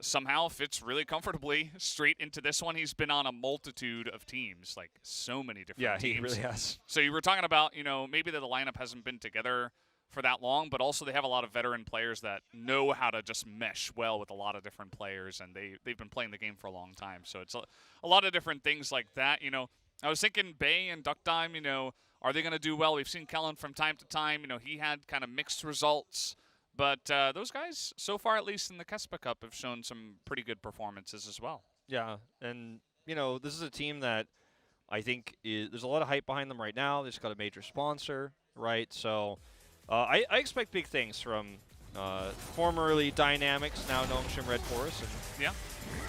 somehow fits really comfortably straight into this one. He's been on a multitude of teams, like so many different teams. Yeah, he really has. So you were talking about, you know, maybe the lineup hasn't been together for that long, but also they have a lot of veteran players that know how to just mesh well with a lot of different players, and they've been playing the game for a long time. So it's a lot of different things like that. You know, I was thinking Bay and Ducktime, you know, are they going to do well? We've seen Kellen from time to time. You know, he had kind of mixed results. But those guys, so far at least in the KeSPA Cup, have shown some pretty good performances as well. Yeah, and, you know, this is a team that I think there's a lot of hype behind them right now. They've just got a major sponsor, right? So I expect big things from formerly Dynamics, now NONGSHIM Red Force. And yeah.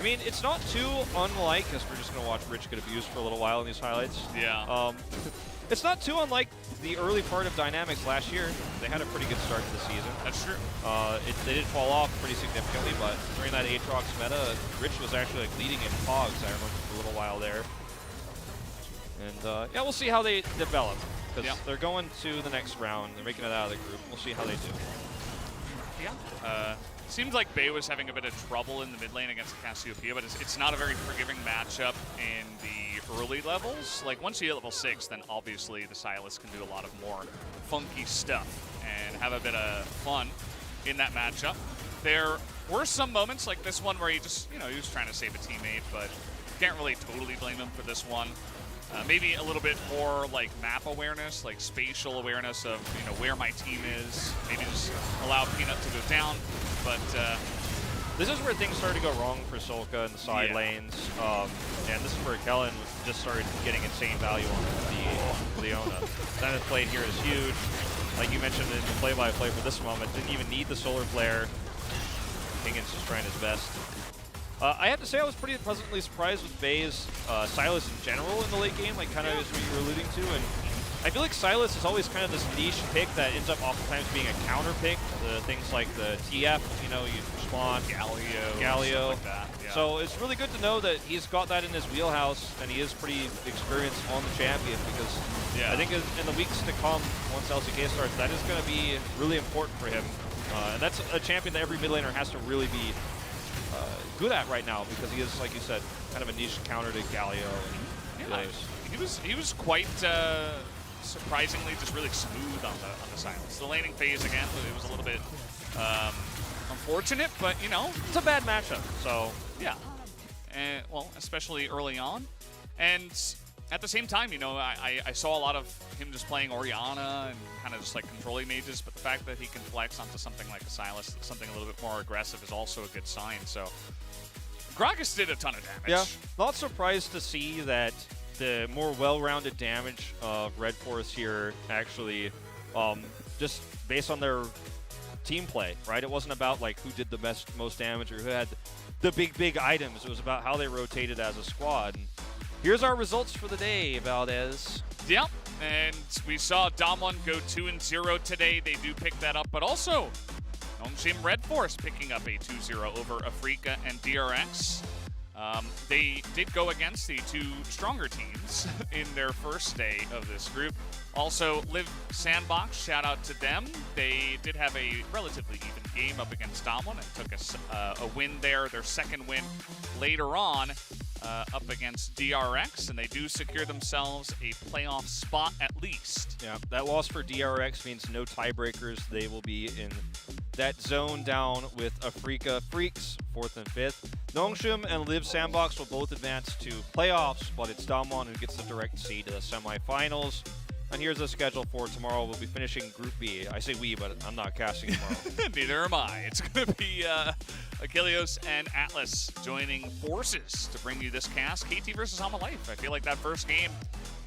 I mean, it's not too unlike, because we're just going to watch Rich get abused for a little while in these highlights. Yeah. It's not too unlike the early part of Dynamics last year. They had a pretty good start to the season. That's true. They did fall off pretty significantly, but during that Aatrox meta, Rich was actually like leading in Pogs, I remember, for a little while there. And yeah, we'll see how they develop, because they're going to the next round. They're making it out of the group. We'll see how they do. Yeah. Seems like Bay was having a bit of trouble in the mid lane against KeSPA, but it's not a very forgiving matchup in the early levels. Like, once you hit level 6, then obviously the Sylas can do a lot of more funky stuff and have a bit of fun in that matchup. There were some moments like this one where he just, you know, he was trying to save a teammate, but can't really totally blame him for this one. Maybe a little bit more like map awareness, like spatial awareness of, you know, where my team is. Maybe just allow Peanut to go down. But this is where things started to go wrong for Solka in the side lanes. And this is where Kellen just started getting insane value on the Leona. That play here is huge. Like you mentioned in the play-by-play for this moment, didn't even need the solar flare. Higgins just trying his best. I have to say I was pretty pleasantly surprised with Bay's Sylas in general in the late game, like kind of as what you were alluding to. And I feel like Sylas is always kind of this niche pick that ends up oftentimes being a counter pick. Things like the TF, you know, you spawn Galio. Like that. Yeah. So it's really good to know that he's got that in his wheelhouse, and he is pretty experienced on the champion, because I think in the weeks to come, once LCK starts, that is going to be really important for him. And that's a champion that every mid laner has to really be good at right now, because he is, like you said, kind of a niche counter to Galio. And he was quite surprisingly just really smooth on the Sylas. The laning phase again, it was a little bit unfortunate, but you know, it's a bad matchup. So yeah, and well, especially early on, and at the same time, you know, I saw a lot of him just playing Orianna and kind of just like controlling mages, but the fact that he can flex onto something like a Sylas, something a little bit more aggressive, is also a good sign. So Gragas did a ton of damage. Yeah, not surprised to see that the more well-rounded damage of Red Force here actually just based on their team play, right? It wasn't about like who did the most damage or who had the big items. It was about how they rotated as a squad. And here's our results for the day, Valdez. Yep, and we saw Damwon go 2-0 today. They do pick that up, but also NONGSHIM Red Force picking up a 2-0 over Afrika and DRX. They did go against the two stronger teams in their first day of this group. Also, Live Sandbox, shout out to them. They did have a relatively even game up against Damwon and took a win there, their second win later on up against DRX, and they do secure themselves a playoff spot at least. Yeah, that loss for DRX means no tiebreakers. They will be in that zone down with Afrika Freaks, 4th and 5th. NONGSHIM and Live Sandbox will both advance to playoffs, but it's Damwon who gets the direct seed to the semifinals. And here's the schedule for tomorrow. We'll be finishing Group B. I say we, but I'm not casting tomorrow. Neither am I. It's going to be Achilleos and Atlas joining forces to bring you this cast. KT versus Hama Life. I feel like that first game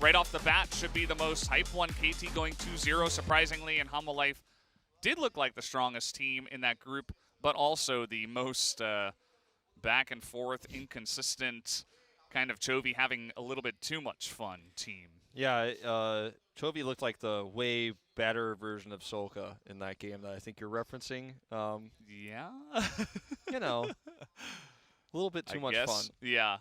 right off the bat should be the most hype one. KT going 2-0 surprisingly, and Hama Life did look like the strongest team in that group, but also the most back and forth, inconsistent, kind of Chovy having a little bit too much fun team. Yeah, Chovy looked like the way better version of Solka in that game that I think you're referencing. Yeah? You know, a little bit too much fun. Yeah.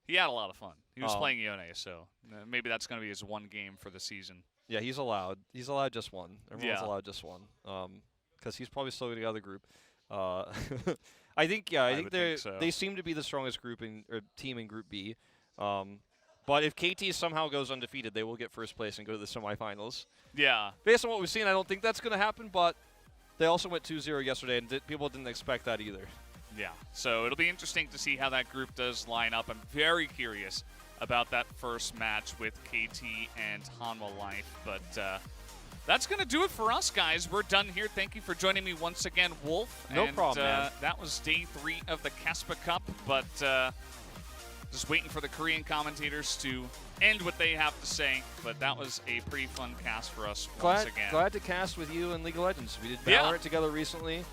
He had a lot of fun. He was playing Yone, so maybe that's going to be his one game for the season. Yeah, he's allowed. He's allowed just one. Everyone's Yeah. allowed just one. Because he's probably still going to the other group. I think they seem to be the strongest group or team in Group B. But if KT somehow goes undefeated, they will get first place and go to the semifinals. Yeah. Based on what we've seen, I don't think that's going to happen, but they also went 2-0 yesterday, and people didn't expect that either. Yeah. So it'll be interesting to see how that group does line up. I'm very curious about that first match with KT and Hanwha Life. But that's going to do it for us, guys. We're done here. Thank you for joining me once again, Wolf. No problem, man. That was day 3 of the KeSPA Cup, but just waiting for the Korean commentators to end what they have to say. But that was a pretty fun cast for us once again. Glad to cast with you in League of Legends. We did Valorant together recently.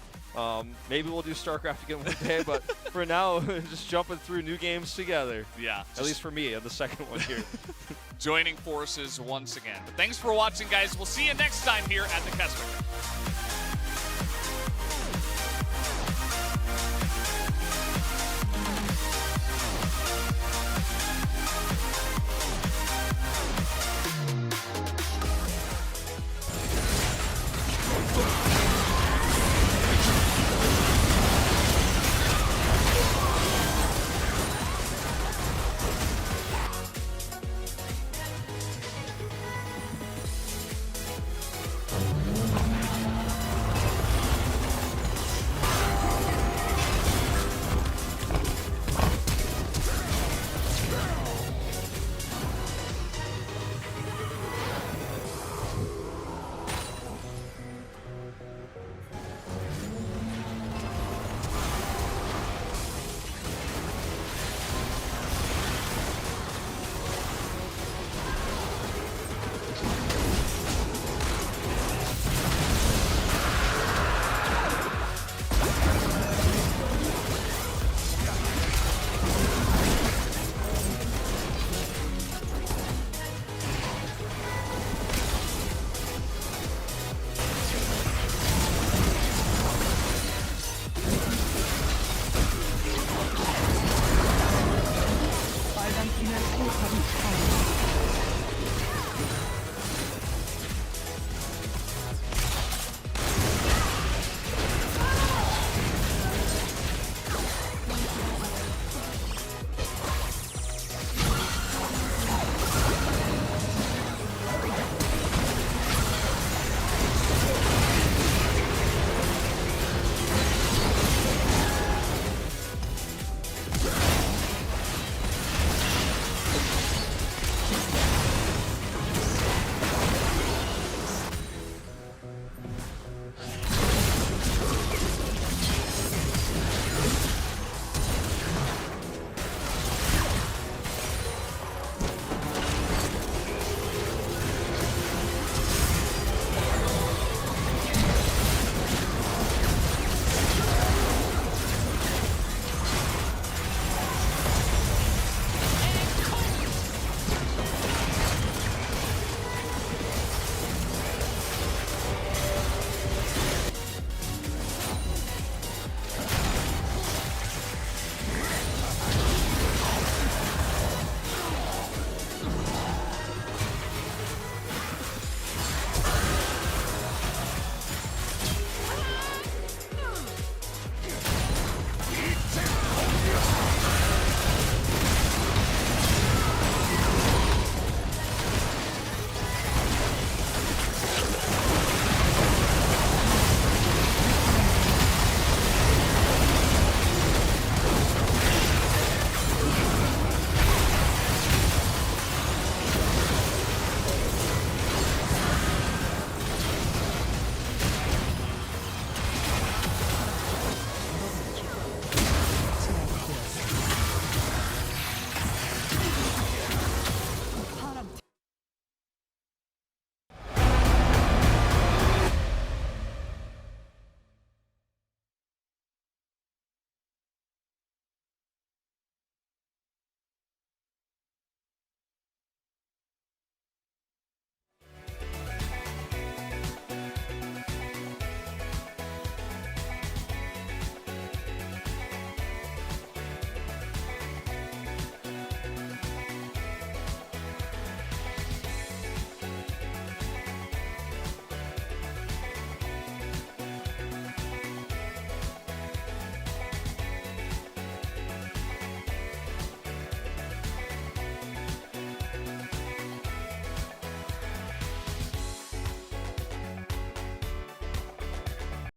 Maybe we'll do StarCraft again one day, but for now, just jumping through new games together. Yeah. At least for me, I'm the second one here. Joining forces once again. But thanks for watching, guys. We'll see you next time here at the KeSPA Cup.